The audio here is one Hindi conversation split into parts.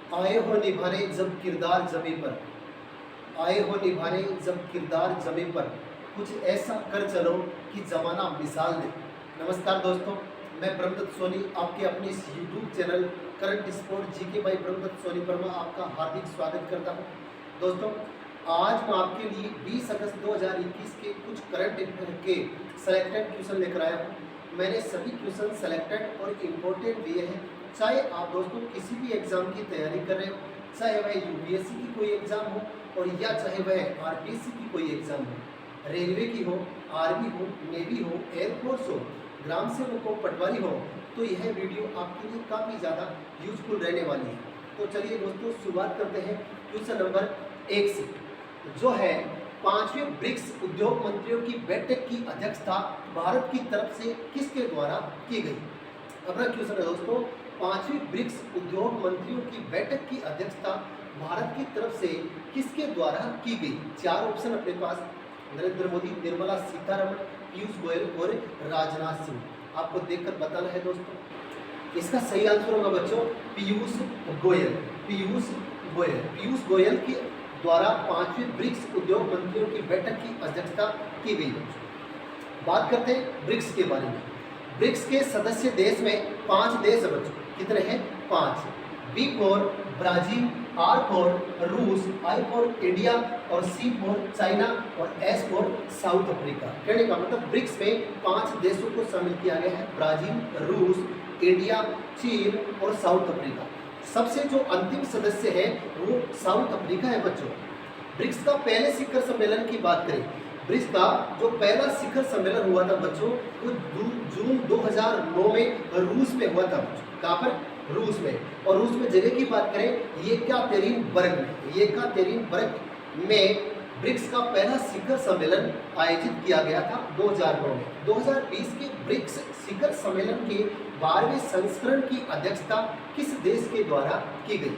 आए हो निभाने जब किरदार जमी पर, आए हो निभाने जब किरदार जमी पर, कुछ ऐसा कर चलो कि जमाना मिसाल दे। नमस्कार दोस्तों, मैं ब्रह्मदत्त सोनी आपके अपने इस YouTube channel current sport GK by Brahmadatt Soni पर मैं आपका हार्दिक स्वागत करता हूं। दोस्तों, आज मैं आपके लिए 20 अगस्त 2021 के कुछ करंट के सेलेक्टेड क्वेश्चन लेकर आया हूं। मैंने सभी क्वेश्चन सेलेक्टेड और इम्पोर्टेंट दिए हैं। चाहे आप दोस्तों किसी भी एग्जाम की तैयारी कर रहे हो, चाहे वह यूपीएससी की कोई एग्जाम हो और या चाहे वह आरपीएससी की कोई एग्जाम हो, रेलवे की हो, आर्मी हो, नेवी हो, एयरफोर्स हो, ग्राम सेवक हो, पटवारी हो, तो यह वीडियो आपके लिए काफ़ी ज़्यादा यूजफुल रहने वाली है। तो चलिए दोस्तों, शुरुआत करते हैं क्वेश्चन नंबर 1 से, जो है 5वें ब्रिक्स उद्योग मंत्रियों की बैठक की अध्यक्षता भारत की तरफ से किसके द्वारा की गई। अपना क्वेश्चन है दोस्तों, 5वीं ब्रिक्स उद्योग मंत्रियों की बैठक की अध्यक्षता भारत की तरफ से किसके द्वारा की गई। 4 ऑप्शन अपने पास, नरेंद्र मोदी, निर्मला सीतारमण, पीयूष गोयल और राजनाथ सिंह। आपको देखकर बताना है दोस्तों, इसका सही आंसर होगा बच्चों पीयूष गोयल। पीयूष गोयल, पीयूष गोयल के द्वारा 5वीं ब्रिक्स उद्योग मंत्रियों की बैठक की अध्यक्षता की गई। बात करते हैं ब्रिक्स के बारे में। ब्रिक्स के सदस्य देश में 5 देश है बच्चों। कितने हैं? 5। B for Brazil, R for Russia, I for India और सी फॉर चाइना और एस फॉर साउथ अफ्रीका। कहने का मतलब ब्रिक्स में 5 देशों को शामिल किया गया है, ब्राजील, रूस, इंडिया, चीन और साउथ अफ्रीका। सबसे जो अंतिम सदस्य है वो साउथ अफ्रीका है बच्चों। ब्रिक्स का पहले शिखर सम्मेलन की बात करें, ब्रिक्स का जो पहला शिखर सम्मेलन हुआ था बच्चों, वो जून 2009 में रूस में हुआ था बच्चों। कहाँ पर? रूस में। और रूस में जगह की बात करें, येकातेरिनबर्ग में, येकातेरिनबर्ग में ब्रिक्स का पहला शिखर सम्मेलन आयोजित किया गया था 2009 में। 2020 के ब्रिक्स शिखर सम्मेलन के 12वें संस्करण की अध्यक्षता किस देश के द्वारा की गई।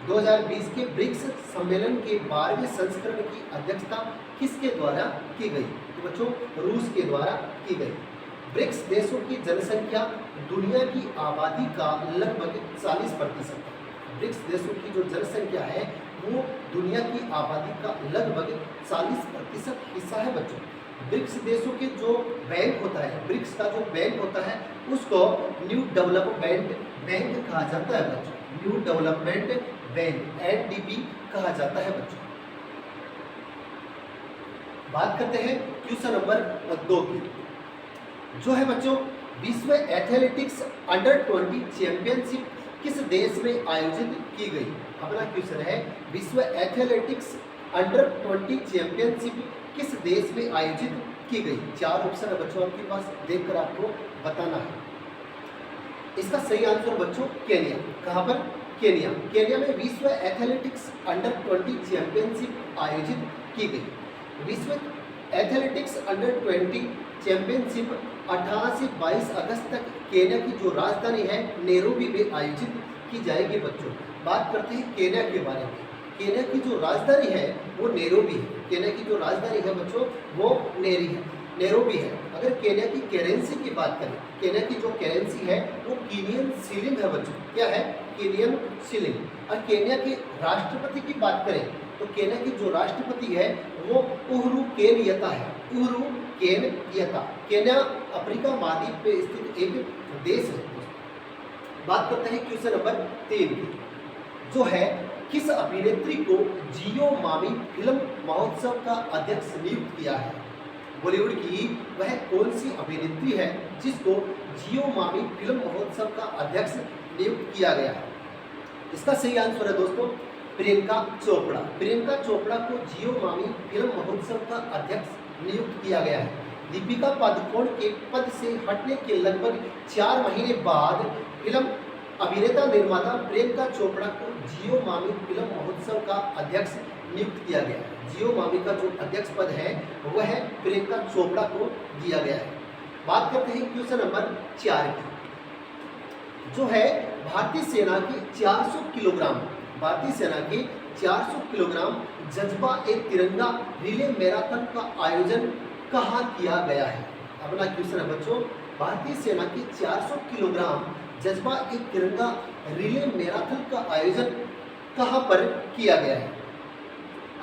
2020 के ब्रिक्स सम्मेलन के 12वें संस्करण की अध्यक्षता किसके द्वारा की गई? तो बच्चों रूस के द्वारा की गई। ब्रिक्स देशों की जनसंख्या दुनिया की आबादी का लगभग 40% है। ब्रिक्स देशों की जो जनसंख्या है वो दुनिया की आबादी का लगभग 40% हिस्सा है बच्चों। ब्रिक्स देशों के जो बैंक होता है, ब्रिक्स का जो बैंक होता है उसको न्यू डेवलपमेंट बैंक कहा जाता है बच्चों। न्यू डेवलपमेंट बैंक, एनडीबी कहा जाता है बच्चों। बात करते हैं क्वेश्चन नंबर 2 की, जो है बच्चों विश्व एथलेटिक्स अंडर 20 चैंपियनशिप किस देश में आयोजित की गई। अपना क्वेश्चन है विश्व एथलेटिक्स अंडर 20 चैंपियनशिप किस देश में आयोजित की गई। 4 ऑप्शन है बच्चों आपके पास, देखकर आपको बताना है। इसका सही आंसर बच्चों केन्या। कहाँ पर? केन्या। केन्या में विश्व एथलेटिक्स अंडर 20 चैंपियनशिप आयोजित की गई। विश्व एथलेटिक्स अंडर 20 चैंपियनशिप 18 से 22 अगस्त तक केन्या की जो राजधानी है नैरोबी में आयोजित की जाएगी बच्चों। बात करते हैं केन्या के बारे में। केन्या की जो राजधानी है वो नैरोबी है। केन्या की जो राजधानी है बच्चों वो नैरोबी है। अगर केन्या की करेंसी की बात करें, केन्या की जो करेंसी है वो कीनियन शिलिंग है बच्चों। क्या है? Kenyan shilling. और केन्या के राष्ट्रपति की बात करें तो केन्या की जो राष्ट्रपति है वो उहुरु केनियता है। उहुरु केनियता। केन्या अफ्रीका महाद्वीप पे स्थित एक देश है। बात करते हैं क्वेश्चन नंबर 3 की, जो है किस अभिनेत्री को जियो मामी फिल्म महोत्सव का अध्यक्ष नियुक्त किया है। बॉलीवुड की वह कौन सी अभिनेत्री है जिसको जियो मामी फिल्म महोत्सव का अध्यक्ष नियुक्त किया गया है। इसका सही आंसर है दोस्तों प्रियंका चोपड़ा। प्रियंका चोपड़ा को जियो मामी फिल्म महोत्सव का अध्यक्ष नियुक्त किया गया है। दीपिका पादुकोण के पद से हटने के लगभग 4 महीने बाद फिल्म अभिनेता निर्माता प्रियंका चोपड़ा को जियो मामी फिल्म महोत्सव का अध्यक्ष नियुक्त किया गया है। जियो मामी का जो अध्यक्ष पद है वह प्रियंका चोपड़ा को दिया गया है। बात करते हैं क्वेश्चन नंबर 4 की, जो है भारतीय सेना की 400 किलोग्राम भारतीय सेना के 400 किलोग्राम जज्बा एक तिरंगा रिले मैराथन का आयोजन कहाँ किया गया है। अपना क्वेश्चन है बच्चों, भारतीय सेना की 400 किलोग्राम जज्बा एक तिरंगा रिले मैराथन का आयोजन कहाँ पर किया गया है?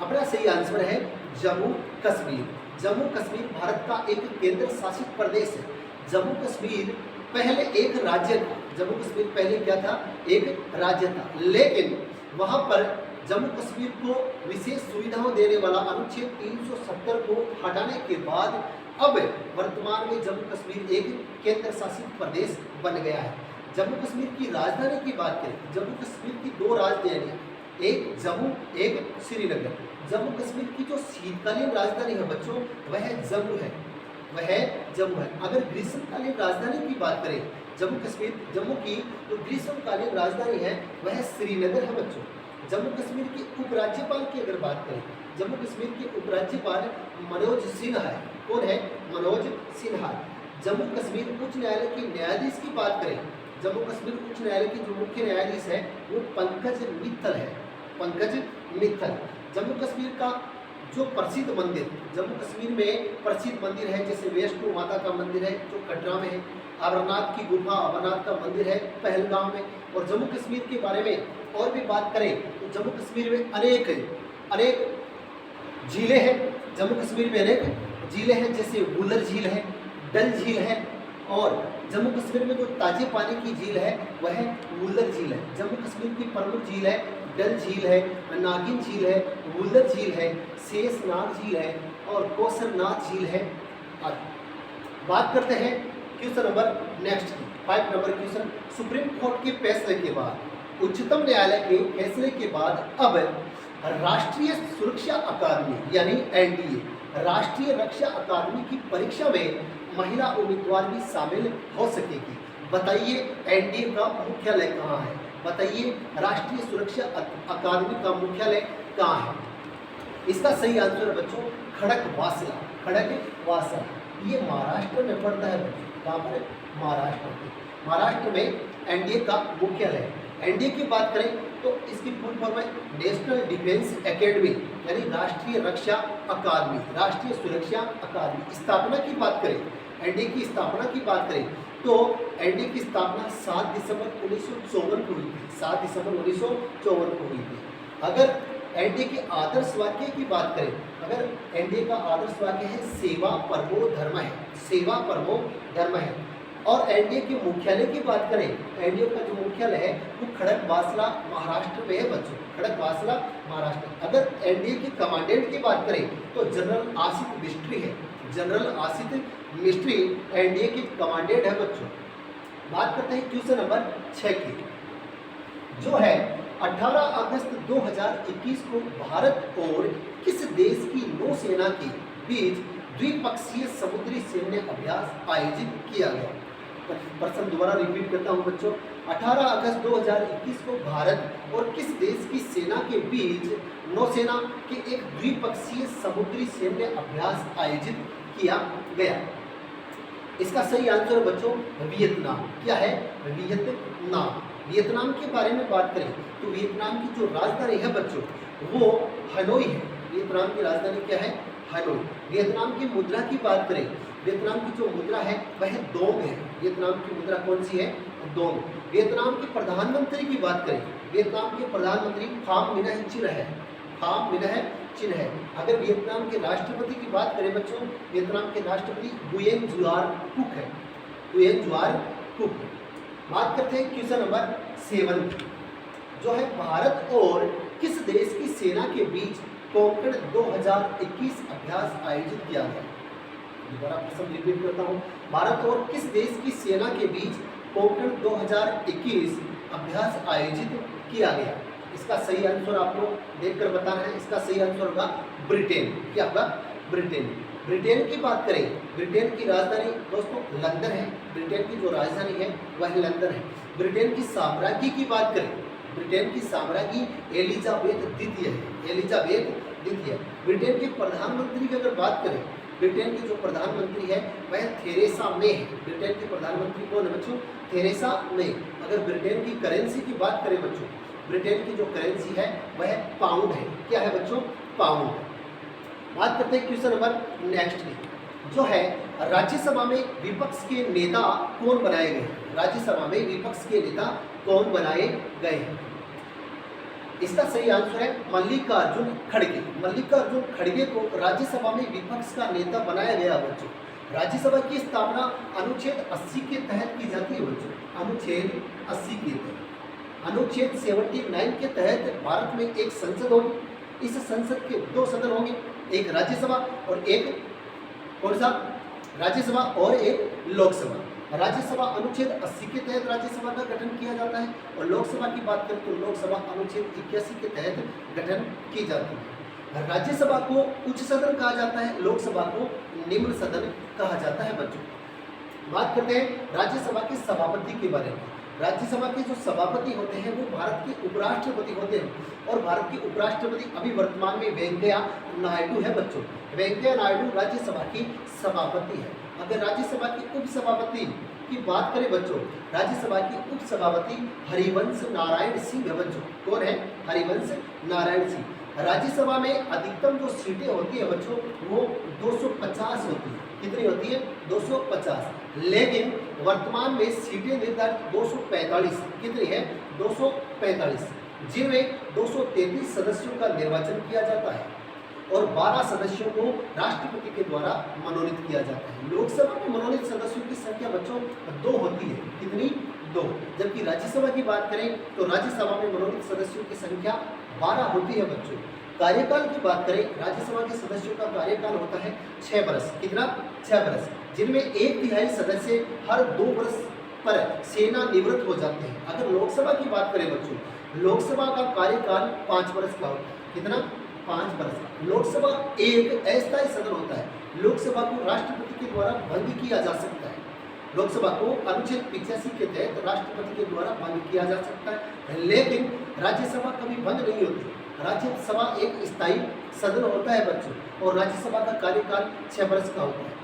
अपना सही आंसर है जम्मू कश्मीर। जम्मू कश्मीर भारत का एक केंद्र शासित प्रदेश है। जम्मू कश्मीर पहले एक राज्य था। जम्मू कश्मीर पहले क्या था? एक राज्य था, लेकिन वहाँ पर जम्मू कश्मीर को विशेष सुविधाओं देने वाला अनुच्छेद 370 को हटाने के बाद अब वर्तमान में जम्मू कश्मीर एक केंद्र शासित प्रदेश बन गया है। जम्मू कश्मीर की राजधानी की बात करें, जम्मू कश्मीर की दो राजधानियाँ, एक जम्मू, एक श्रीनगर। जम्मू कश्मीर की जो शीतकालीन राजधानी है बच्चों, वह जम्मू है, वह जम्मू है। अगर ग्रीष्मकालीन राजधानी की बात करें जम्मू की, तो ग्रीष्मकालीन राजधानी है वह श्रीनगर है बच्चों। जम्मू कश्मीर के उपराज्यपाल की अगर बात करें, जम्मू कश्मीर के उपराज्यपाल मनोज सिन्हा है। कौन है? मनोज सिन्हा। जम्मू कश्मीर उच्च न्यायालय के न्यायाधीश की बात करें, जम्मू कश्मीर उच्च न्यायालय के जो मुख्य न्यायाधीश है वो पंकज मित्तल है, पंकज मित्तल। जम्मू कश्मीर का जो प्रसिद्ध मंदिर, जम्मू कश्मीर में प्रसिद्ध मंदिर है जैसे वैष्णो माता का मंदिर है जो कटरा में है, अमरनाथ की गुफा, अमरनाथ का मंदिर है पहलगाम में। और जम्मू कश्मीर के बारे में और भी बात करें तो जम्मू कश्मीर में अनेक झीलें हैं। जम्मू कश्मीर में अनेक झीलें हैं जैसे वुलर झील है, डल झील है, और जम्मू कश्मीर में जो ताजे पानी की झील है वह वुलर झील है। जम्मू कश्मीर की प्रमुख झील है डल झील है, नागिन झील है, वुलर झील है, शेषनाग झील है और कौसरनाथ झील है आदि। बात करते हैं question number next 5 number question. Supreme court के फैसले के बाद, उच्चतम न्यायालय के फैसले के बाद अब राष्ट्रीय सुरक्षा अकादमी यानी एनडीए, राष्ट्रीय रक्षा अकादमी की परीक्षा में महिला उम्मीदवार भी शामिल हो सकेगी। बताइए एनडीए का मुख्यालय कहाँ है? बताइए राष्ट्रीय सुरक्षा अकादमी का मुख्यालय कहाँ है? इसका सही आंसर है बच्चों खड़कवासला, खड़कवासला। ये महाराष्ट्र में पड़ता है बच्चों। कहाँ पर? महाराष्ट्र में एनडीए का मुख्यालय है। एनडीए की बात करें तो इसकी फुल फॉर्म है नेशनल डिफेंस एकेडमी यानी राष्ट्रीय रक्षा अकादमी, राष्ट्रीय सुरक्षा अकादमी। स्थापना की बात करें, एनडीए की स्थापना की बात करें तो एनडीए की स्थापना 7 दिसंबर 1954 को हुई थी, 7 दिसंबर 1954 को हुई थी। अगर एनडीए के आदर्श वाक्य की बात करें, अगर एनडीए का आदर्श वाक्य है सेवा परमो धर्म है, सेवा परमो धर्म है। और एनडीए के मुख्यालय की बात करें, एनडीए का जो मुख्यालय है वो खड़कवासला महाराष्ट्र में है बच्चों, खड़कवासला महाराष्ट्र। अगर एनडीए के कमांडेंट की बात करें तो जनरल आसित मिस्ट्री है, जनरल आसित मिस्ट्री एनडीए के कमांडेंट है बच्चों। बात करते हैं क्वेश्चन नंबर 6 की, जो है 18 अगस्त 2021 को भारत और किस देश की नौसेना के बीच द्विपक्षीय समुद्री सैन्य अभ्यास आयोजित किया गया? प्रश्न दोबारा रिपीट करता हूं बच्चों। 18 अगस्त 2021 को भारत और किस देश की सेना के बीच नौसेना के एक द्विपक्षीय समुद्री सैन्य अभ्यास आयोजित किया गया? इसका सही आंसर बच्चों वियतनाम। क्या है? वियतनाम। वियतनाम के बारे में बात करें तो वियतनाम की जो राजधानी है बच्चों वो हनोई है। वियतनाम की राजधानी क्या है? हनोई। वियतनाम की मुद्रा की बात करें, वियतनाम की जो मुद्रा है वह दोंग है। वियतनाम की मुद्रा कौन सी है? दोंग। वियतनाम के प्रधानमंत्री की बात करें, वियतनाम के प्रधानमंत्री फाम मिन्ह चिन है, फाम मिन्ह चिन है। अगर वियतनाम के राष्ट्रपति की बात करें बच्चों, वियतनाम के राष्ट्रपति गुयेन जुआर कुक है, गुयेन जुआर कुक। बात करते हैं क्वेश्चन नंबर 7 जो है भारत और किस देश की सेना के बीच कोंकण 2021 अभ्यास आयोजित किया गया? दोबारा प्रश्न रिपीट करता हूँ। भारत और किस देश की सेना के बीच कोंकण 2021 अभ्यास आयोजित किया गया? इसका सही आंसर आपको देखकर बताना है। इसका सही आंसर होगा ब्रिटेन। क्या होगा? ब्रिटेन। ब्रिटेन की बात करें, ब्रिटेन की राजधानी दोस्तों लंदन है। ब्रिटेन की जो राजधानी है वह लंदन है। ब्रिटेन की साम्राज्ञी की बात करें, ब्रिटेन की साम्राज्ञी एलिजाबेथ द्वितीय है, एलिजाबेथ द्वितीय। ब्रिटेन के प्रधानमंत्री की अगर बात करें, ब्रिटेन की जो प्रधानमंत्री है वह थेरेसा मे है। ब्रिटेन की प्रधानमंत्री कौन है बच्चों? Theresa May. अगर ब्रिटेन की करेंसी की बात करें बच्चों, ब्रिटेन की जो करेंसी है वह पाउंड है। क्या है बच्चों? पाउंड। बात करते हैं क्वेश्चन नंबर नेक्स्ट की, जो है राज्यसभा में विपक्ष के नेता कौन बनाए गए? राज्यसभा में विपक्ष के नेता कौन बनाए गए हैं? इसका सही आंसर है मल्लिकार्जुन खड़गे। मल्लिकार्जुन खड़गे को राज्यसभा में विपक्ष का नेता बनाया गया बच्चों। राज्यसभा की स्थापना अनुच्छेद 80 के तहत की जाती है बच्चों। अनुच्छेद 80 के तहत, अनुच्छेद 79 के तहत भारत में एक संसद होगी। इस संसद के 2 सदन होंगे, एक राज्यसभा और एक कौन सा? राज्यसभा और एक लोकसभा। राज्यसभा अनुच्छेद 80 के तहत राज्यसभा का गठन किया जाता है और लोकसभा की बात करें तो लोकसभा अनुच्छेद 81 के तहत गठन की जाती है। राज्यसभा को उच्च सदन कहा जाता है, लोकसभा को निम्न सदन कहा जाता है बच्चों। बात करते हैं राज्यसभा के सभापति के बारे में। राज्यसभा के जो सभापति होते हैं वो भारत के उपराष्ट्रपति होते हैं और भारत के उपराष्ट्रपति अभी वर्तमान में वेंकैया नायडू है बच्चों। वेंकैया नायडू राज्यसभा की सभापति है। अगर राज्यसभा की उपसभापति की बात करें बच्चों, राज्यसभा की उपसभापति हरिवंश नारायण सिंह है बच्चों। कौन है? हरिवंश नारायण सिंह। राज्यसभा में अधिकतम जो सीटें होती है बच्चों वो 250 होती है। कितनी होती है? 250। लेकिन वर्तमान में सीटें निर्धारित 245। कितनी है? 245, जिनमें 233 सदस्यों का निर्वाचन किया जाता है और 12 सदस्यों को राष्ट्रपति के द्वारा मनोनीत किया जाता है। लोकसभा में मनोनीत सदस्यों की संख्या बच्चों 2 होती है। कितनी? 2। जबकि राज्यसभा की बात करें तो राज्यसभा में मनोनीत सदस्यों की संख्या 12 होती है बच्चों। कार्यकाल की बात करें, राज्यसभा के सदस्यों का कार्यकाल होता है 6 वर्ष। कितना? 6 वर्ष, जिनमें 1/3 सदस्य हर 2 वर्ष पर सेना निवृत्त हो जाते हैं। अगर लोकसभा की बात करें बच्चों, लोकसभा का कार्यकाल 5 वर्ष का होता है। कितना? 5 वर्ष। लोकसभा एक अस्थायी सदन होता है। लोकसभा को राष्ट्रपति के द्वारा भंग किया जा सकता है। लोकसभा को अनुच्छेद 85 के तहत राष्ट्रपति के द्वारा भंग किया जा सकता है, लेकिन राज्यसभा कभी भंग नहीं होती। राज्यसभा एक स्थायी सदन होता है बच्चों और राज्यसभा का कार्यकाल 6 वर्ष का होता है।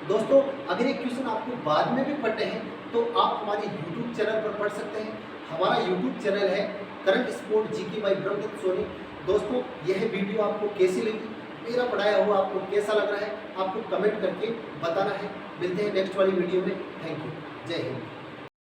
दोस्तों, अगर ये क्वेश्चन आपको बाद में भी पढ़ने हैं तो आप हमारे YouTube चैनल पर पढ़ सकते हैं। हमारा YouTube चैनल है current sport GK by Brahmadatt Soni. दोस्तों, यह वीडियो आपको कैसी लगी, मेरा पढ़ाया हुआ आपको कैसा लग रहा है, आपको कमेंट करके बताना है। मिलते हैं नेक्स्ट वाली वीडियो में। Thank you. जय हिंद।